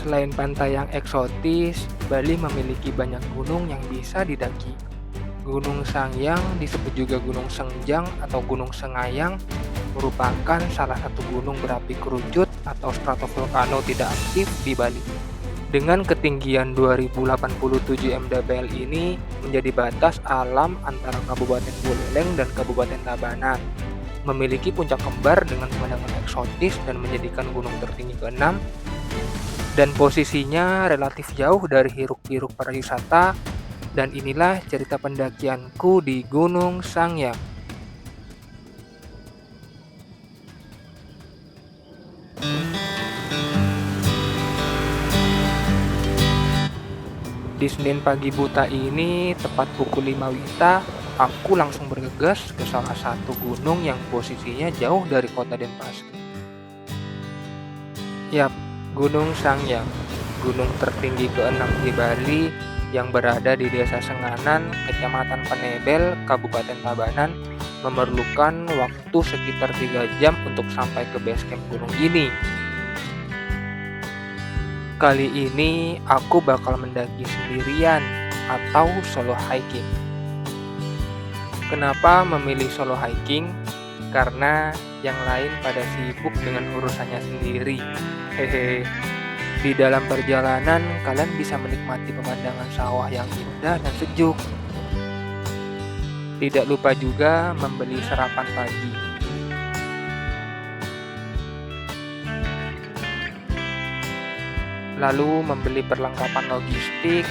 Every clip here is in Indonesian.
Selain pantai yang eksotis, Bali memiliki banyak gunung yang bisa didaki. Gunung Sangyang, disebut juga Gunung Sengjang atau Gunung Sengayang, merupakan salah satu gunung berapi kerucut atau stratovolcano tidak aktif di Bali. Dengan ketinggian 2087 mdpl ini menjadi batas alam antara Kabupaten Buleleng dan Kabupaten Tabanan. Memiliki puncak kembar dengan pemandangan eksotis dan menjadikan gunung tertinggi ke-6, dan posisinya relatif jauh dari hiruk-pikuk pariwisata. Dan inilah cerita pendakianku di Gunung Sangyang. Di Senin pagi buta ini, tepat pukul 5 WITA, aku langsung bergegas ke salah satu gunung yang posisinya jauh dari kota Denpasar. Yap, Gunung Sangyang, gunung tertinggi ke-6 di Bali yang berada di Desa Senganan, Kecamatan Penebel, Kabupaten Tabanan, memerlukan waktu sekitar 3 jam untuk sampai ke base camp gunung ini. Kali ini aku bakal mendaki sendirian atau solo hiking. Kenapa memilih solo hiking? Karena yang lain pada sibuk dengan urusannya sendiri. Hehe. Di dalam perjalanan, kalian bisa menikmati pemandangan sawah yang indah dan sejuk. Tidak lupa juga membeli sarapan pagi. Lalu membeli perlengkapan logistik.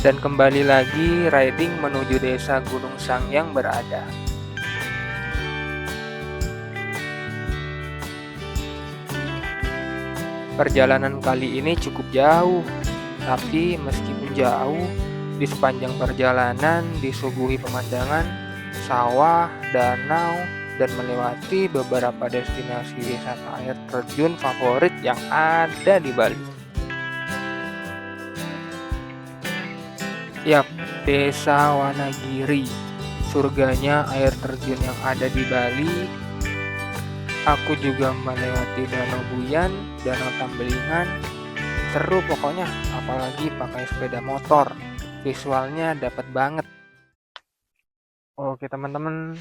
Dan kembali lagi riding menuju desa Gunung Sangyang berada. Perjalanan kali ini cukup jauh, tapi meskipun jauh, di sepanjang perjalanan disuguhi pemandangan sawah, danau, dan melewati beberapa destinasi wisata air terjun favorit yang ada di Bali. Yap, Desa Wanagiri, surganya air terjun yang ada di Bali. Aku juga melewati Danau Buyan, Danau Tambelingan. Seru pokoknya, apalagi pakai sepeda motor. Visualnya dapat banget. Oke teman-teman,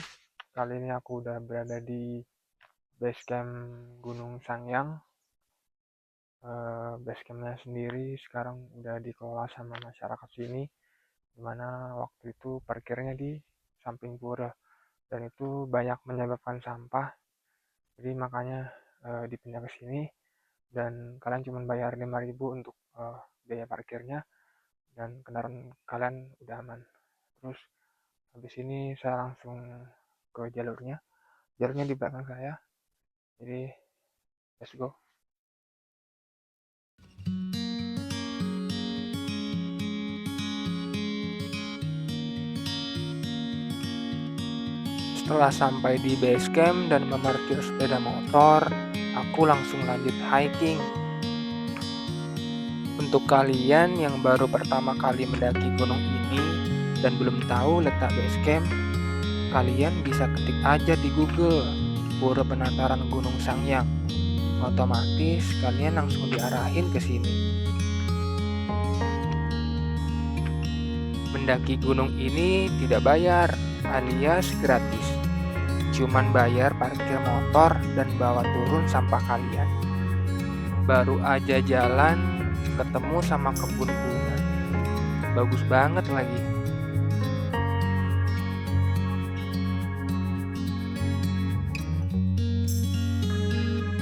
kali ini aku udah berada di base camp Gunung Sangyang. Base campnya sendiri sekarang udah dikelola sama masyarakat sini, dimana waktu itu parkirnya di samping pura, dan itu banyak menyebabkan sampah. Jadi makanya dipindah ke sini, dan kalian cuma bayar 5.000 untuk biaya parkirnya, dan kendaraan kalian udah aman. Terus habis ini saya langsung ke jalurnya di belakang saya. Jadi let's go. Setelah sampai di base camp dan memarkir sepeda motor, aku langsung lanjut hiking. Untuk kalian yang baru pertama kali mendaki gunung ini dan belum tahu letak base camp, kalian bisa ketik aja di Google Pura Penataran Gunung Sangyang. Otomatis kalian langsung diarahin ke sini. Mendaki gunung ini tidak bayar, alias gratis. Cuman bayar parkir motor dan bawa turun sampah kalian. Baru aja jalan, ketemu sama kebun bunga. Bagus banget lagi.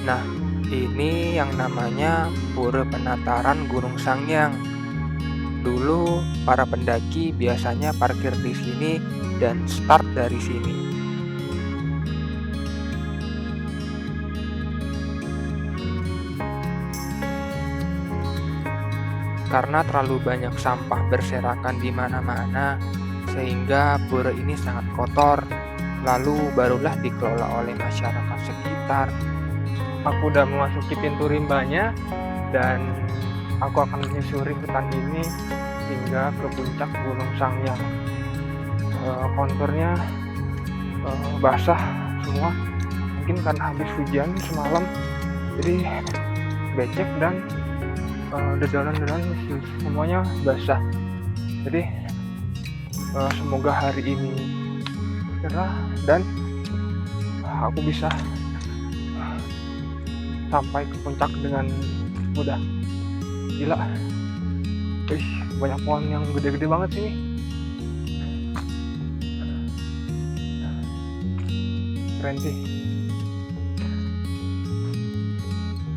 Nah, ini yang namanya Pura Penataran Gunung Sangyang. Dulu para pendaki biasanya parkir di sini dan start dari sini. Karena terlalu banyak sampah berserakan di mana-mana, sehingga pura ini sangat kotor. Lalu barulah dikelola oleh masyarakat sekitar. Aku udah memasuki pintu rimbanya dan aku akan menyusuri hutan ini hingga ke puncak Gunung Sangyang. Konturnya basah semua, mungkin karena habis hujan semalam. Jadi becek dan dedalan-dedalan semuanya basah. Jadi semoga hari ini cerah dan aku bisa sampai ke puncak dengan mudah. Gila, banyak pohon yang gede-gede banget sini. Keren sih.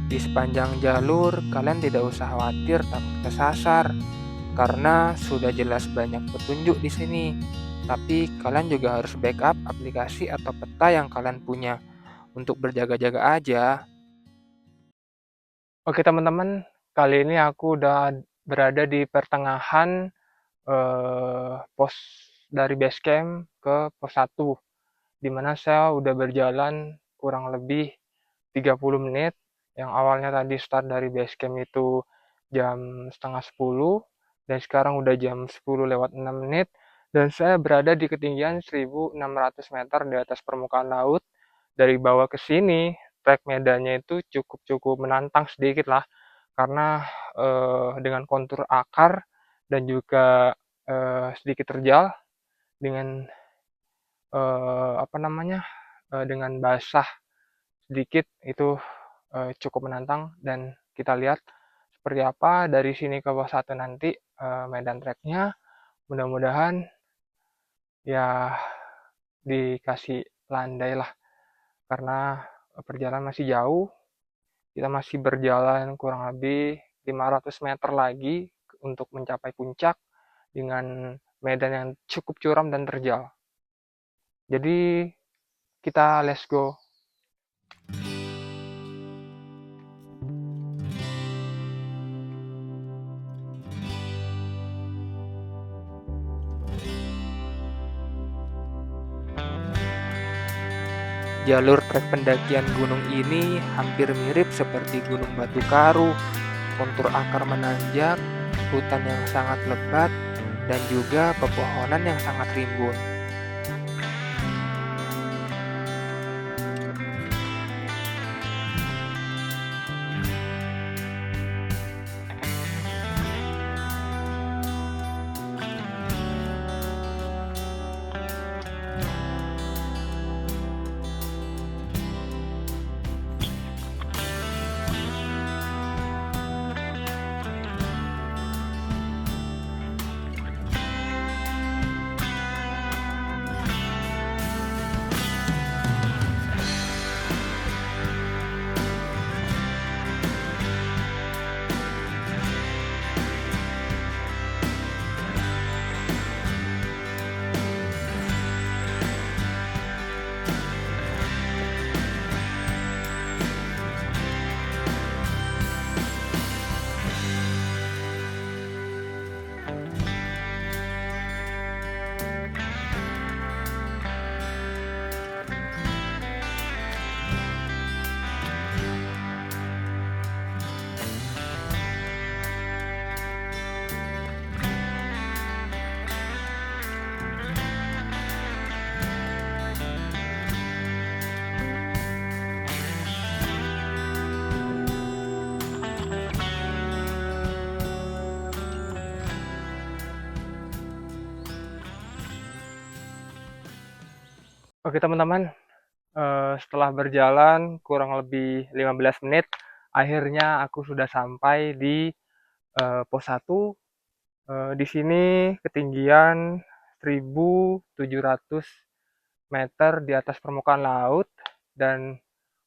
Di sepanjang jalur, kalian tidak usah khawatir takut kesasar, karena sudah jelas banyak petunjuk di sini. Tapi kalian juga harus backup aplikasi atau peta yang kalian punya untuk berjaga-jaga aja. Oke teman-teman, kali ini aku udah berada di pertengahan pos dari base camp ke pos 1, di mana saya udah berjalan kurang lebih 30 menit. Yang awalnya tadi start dari base camp itu jam setengah 10, dan sekarang udah jam 10 lewat 6 menit, dan saya berada di ketinggian 1600 meter di atas permukaan laut. Dari bawah ke sini, trek medannya itu cukup menantang sedikit lah, karena dengan kontur akar dan juga sedikit terjal, dengan dengan basah sedikit, itu cukup menantang. Dan kita lihat seperti apa dari sini ke pos 1 nanti medan treknya. Mudah-mudahan ya dikasih landai lah, karena perjalanan masih jauh. Kita masih berjalan kurang lebih 500 meter lagi untuk mencapai puncak dengan medan yang cukup curam dan terjal. Jadi kita let's go. Jalur trek pendakian gunung ini hampir mirip seperti Gunung Batu Karu. Kontur akar menanjak, hutan yang sangat lebat, dan juga pepohonan yang sangat rimbun. Oke teman-teman, setelah berjalan kurang lebih 15 menit, akhirnya aku sudah sampai di pos 1. Di sini ketinggian 1700 meter di atas permukaan laut, dan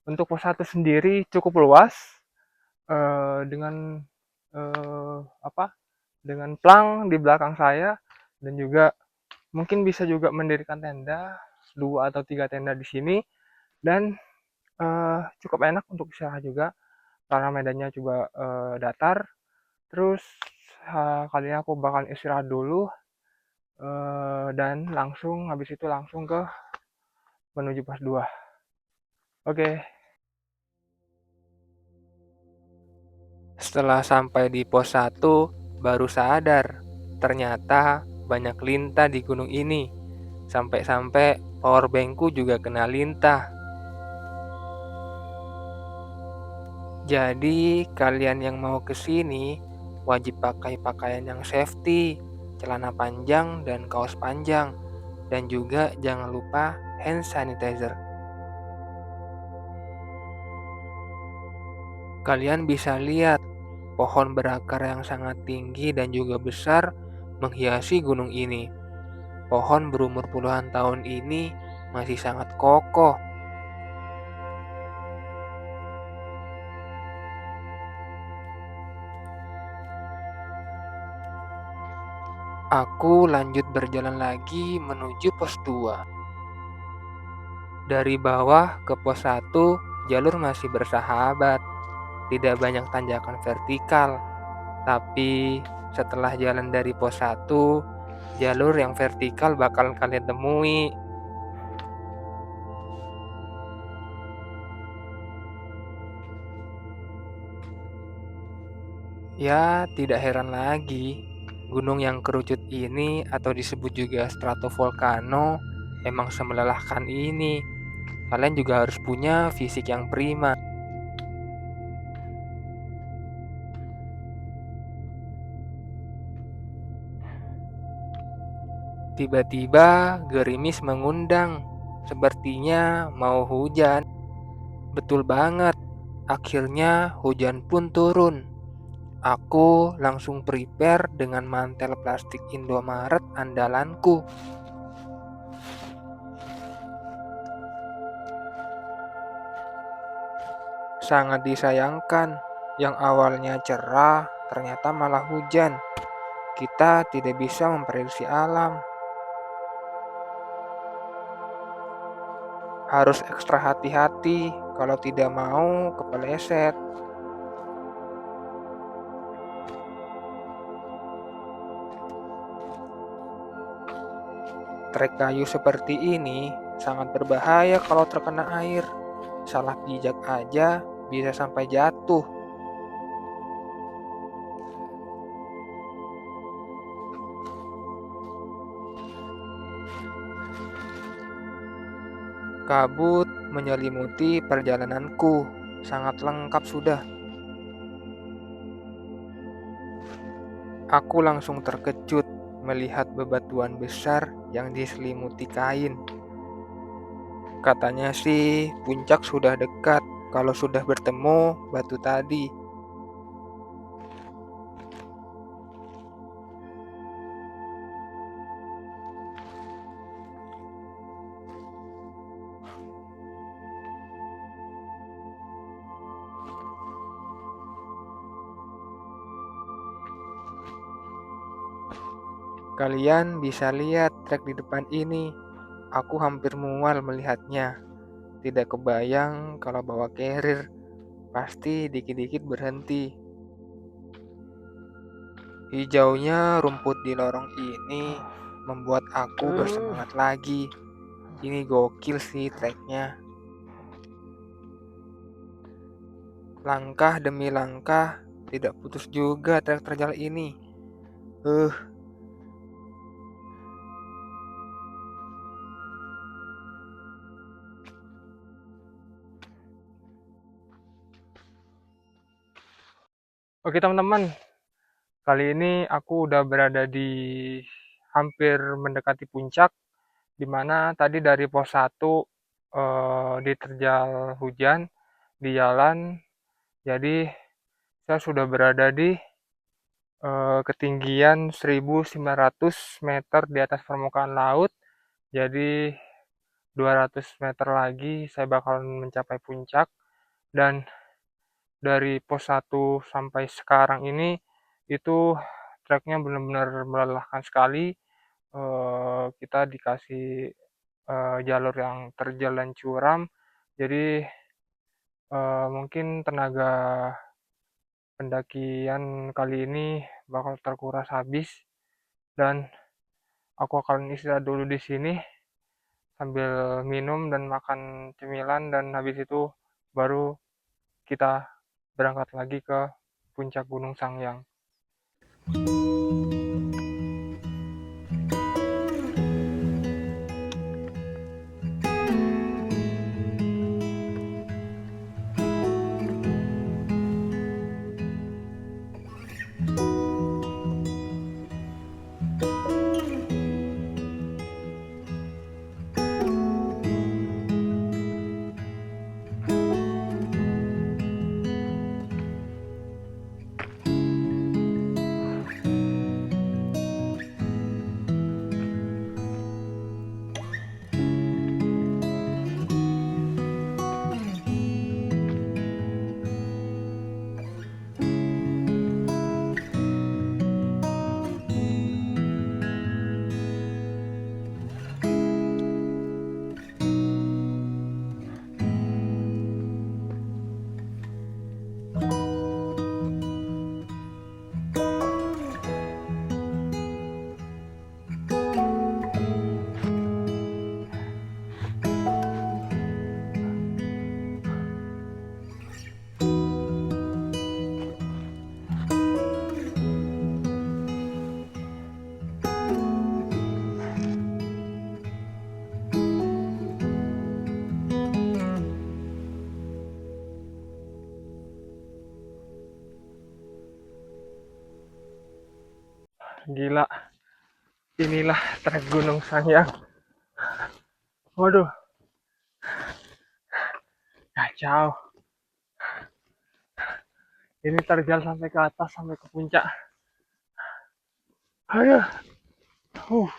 untuk pos 1 sendiri cukup luas, dengan eh, apa dengan plang di belakang saya, dan juga mungkin bisa juga mendirikan tenda 2 atau 3 tenda di sini. Dan cukup enak untuk istirahat juga karena medannya juga datar. Terus kali ini aku bakal istirahat dulu, dan langsung habis itu langsung ke menuju pos 2. Oke. Setelah sampai di pos 1, baru sadar ternyata banyak lintah di gunung ini. Sampai-sampai powerbankku juga kena lintah. Jadi, kalian yang mau ke sini wajib pakai pakaian yang safety, celana panjang dan kaos panjang, dan juga jangan lupa hand sanitizer. Kalian bisa lihat pohon berakar yang sangat tinggi dan juga besar menghiasi gunung ini. Pohon berumur puluhan tahun ini masih sangat kokoh. Aku lanjut berjalan lagi menuju pos 2. Dari bawah ke pos 1, jalur masih bersahabat, tidak banyak tanjakan vertikal. Tapi setelah jalan dari pos 1, jalur yang vertikal bakal kalian temui. Ya, tidak heran lagi. Gunung yang kerucut ini atau disebut juga stratovolcano emang semelelahkan ini. Kalian juga harus punya fisik yang prima. Tiba-tiba gerimis mengundang. Sepertinya mau hujan. Betul banget. Akhirnya hujan pun turun. Aku langsung prepare dengan mantel plastik Indomaret andalanku. Sangat disayangkan, yang awalnya cerah ternyata malah hujan. Kita tidak bisa memprediksi alam. Harus ekstra hati-hati kalau tidak mau kepeleset. Trek kayu seperti ini sangat berbahaya kalau terkena air. Salah pijak aja bisa sampai jatuh. Kabut menyelimuti perjalananku. Sangat lengkap sudah. Aku langsung terkejut melihat bebatuan besar yang diselimuti kain. Katanya sih puncak sudah dekat kalau sudah bertemu batu tadi. Kalian bisa lihat trek di depan ini. Aku hampir mual melihatnya. Tidak kebayang kalau bawa carrier, pasti dikit-dikit berhenti. Hijaunya rumput di lorong ini membuat aku bersemangat lagi. Ini gokil sih treknya. Langkah demi langkah, tidak putus juga trek terjal ini. Uh, Oke teman-teman, kali ini aku udah berada di hampir mendekati puncak, di mana tadi dari pos 1 diterjal hujan di jalan. Jadi saya sudah berada di ketinggian 1.900 meter di atas permukaan laut. Jadi 200 meter lagi saya bakalan mencapai puncak, dan dari pos 1 sampai sekarang ini itu treknya benar-benar melelahkan sekali. Kita dikasih jalur yang terjal dan curam, jadi mungkin tenaga pendakian kali ini bakal terkuras habis, dan aku akan istirahat dulu di sini sambil minum dan makan cemilan, dan habis itu baru kita berangkat lagi ke puncak Gunung Sangyang. Gila, inilah trek Gunung Sangyang. Waduh, kacau. Ini terjal sampai ke atas, sampai ke puncak. Ayo, uh,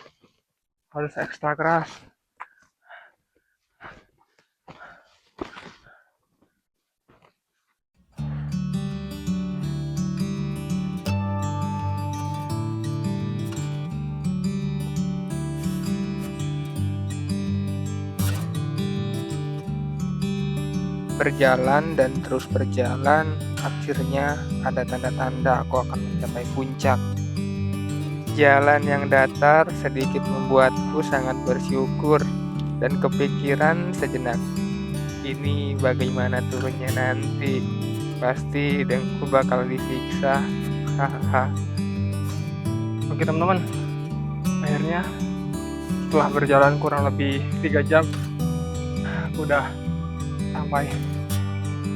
harus ekstra keras. Berjalan dan terus berjalan, akhirnya ada tanda-tanda aku akan mencapai puncak. Jalan yang datar sedikit membuatku sangat bersyukur dan kepikiran sejenak. Ini bagaimana turunnya nanti? Pasti dengku bakal disiksa. Hahaha. Oke teman-teman, akhirnya setelah berjalan kurang lebih 3 jam, aku udah sampai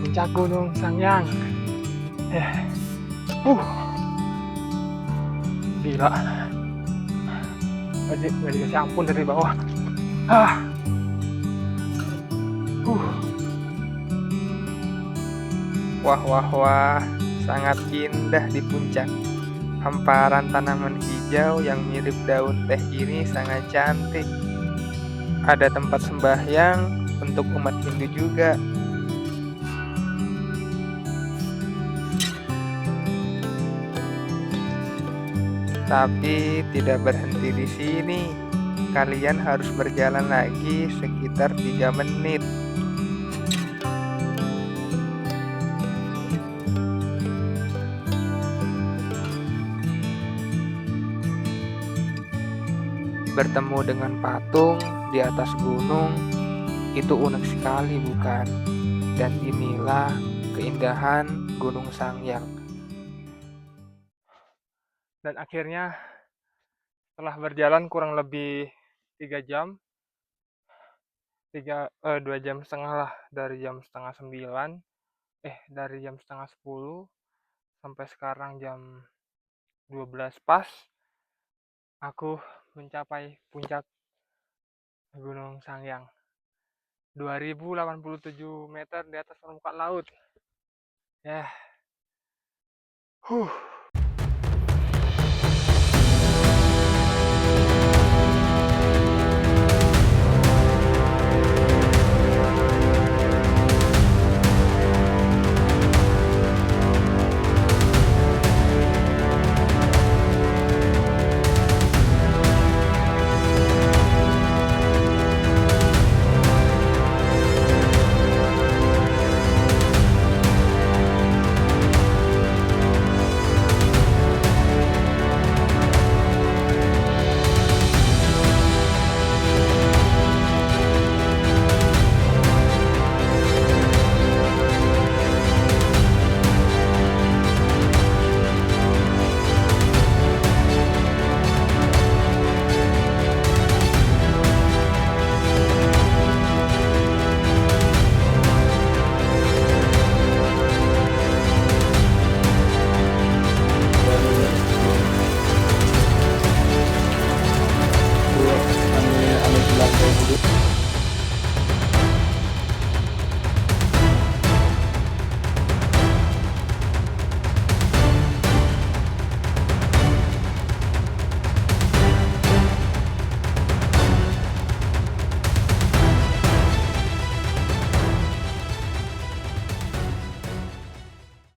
puncak Gunung Sangyang. Uh, Gila, gak dikasih ampun dari bawah. Ah, Wah, wah, wah, sangat indah di puncak. Hamparan tanaman hijau yang mirip daun teh ini sangat cantik. Ada tempat sembahyang untuk umat Hindu juga. Tapi tidak berhenti di sini. Kalian harus berjalan lagi sekitar 3 menit. Bertemu dengan patung di atas gunung, itu unik sekali bukan? Dan inilah keindahan Gunung Sangyang. Dan akhirnya setelah berjalan kurang lebih 3 jam, 2,5 jam lah, dari jam setengah 9, dari jam setengah 10 sampai sekarang jam 12 pas, aku mencapai puncak Gunung Sangyang. 2087 meter di atas permukaan laut. Ya,